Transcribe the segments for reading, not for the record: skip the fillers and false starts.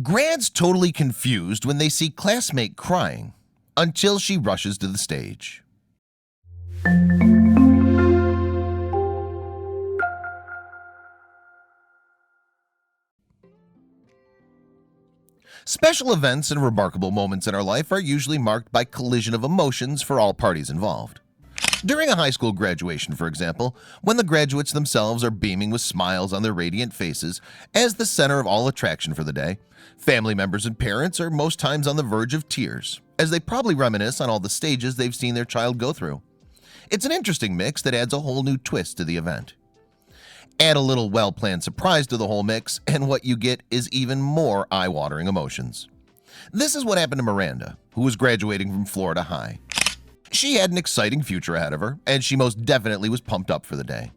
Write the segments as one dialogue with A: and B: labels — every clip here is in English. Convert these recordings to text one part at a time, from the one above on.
A: Grad's totally confused when they see Classmate crying, until she rushes to the stage. Special events and remarkable moments in our life are usually marked by collision of emotions for all parties involved. During a high school graduation, for example, when the graduates themselves are beaming with smiles on their radiant faces as the center of all attraction for the day, family members and parents are most times on the verge of tears, as they probably reminisce on all the stages they've seen their child go through. It's an interesting mix that adds a whole new twist to the event. Add a little well-planned surprise to the whole mix, and what you get is even more eye-watering emotions. This is what happened to Miranda, who was graduating from Florida High. She had an exciting future ahead of her, and she most definitely was pumped up for the day.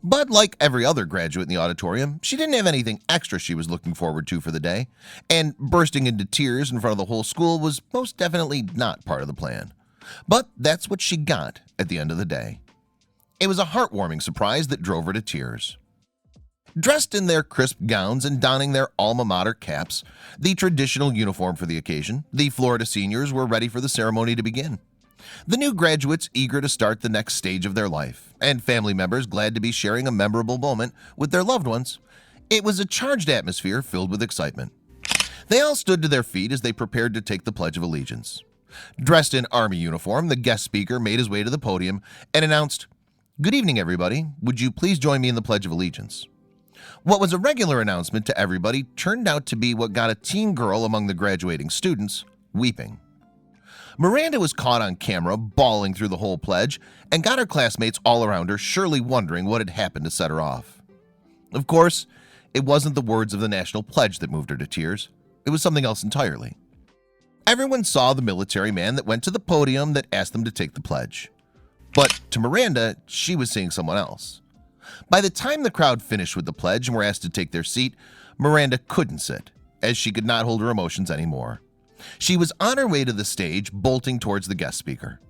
A: But like every other graduate in the auditorium, she didn't have anything extra she was looking forward to for the day, and bursting into tears in front of the whole school was most definitely not part of the plan. But that's what she got at the end of the day. It was a heartwarming surprise that drove her to tears. Dressed in their crisp gowns and donning their alma mater caps, the traditional uniform for the occasion, the Florida seniors were ready for the ceremony to begin. The new graduates eager to start the next stage of their life, and family members glad to be sharing a memorable moment with their loved ones. It was a charged atmosphere filled with excitement. They all stood to their feet as they prepared to take the Pledge of Allegiance. Dressed in Army uniform, the guest speaker made his way to the podium and announced, "Good evening, everybody. Would you please join me in the Pledge of Allegiance?" What was a regular announcement to everybody turned out to be what got a teen girl among the graduating students weeping. Miranda was caught on camera bawling through the whole pledge and got her classmates all around her surely wondering what had happened to set her off. Of course, it wasn't the words of the national pledge that moved her to tears. It was something else entirely. Everyone saw the military man that went to the podium that asked them to take the pledge. But to Miranda, she was seeing someone else. By the time the crowd finished with the pledge and were asked to take their seat, Miranda couldn't sit, as she could not hold her emotions anymore. She was on her way to the stage, bolting towards the guest speaker.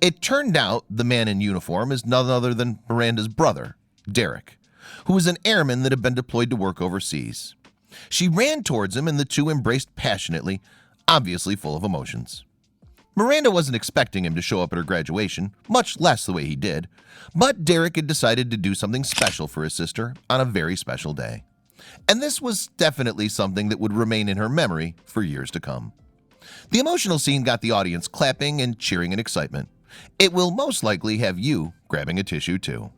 A: It turned out the man in uniform is none other than Miranda's brother, Derek, who was an airman that had been deployed to work overseas. She ran towards him and the two embraced passionately, obviously full of emotions. Miranda wasn't expecting him to show up at her graduation, much less the way he did, but Derek had decided to do something special for his sister on a very special day. And this was definitely something that would remain in her memory for years to come. The emotional scene got the audience clapping and cheering in excitement. It will most likely have you grabbing a tissue too.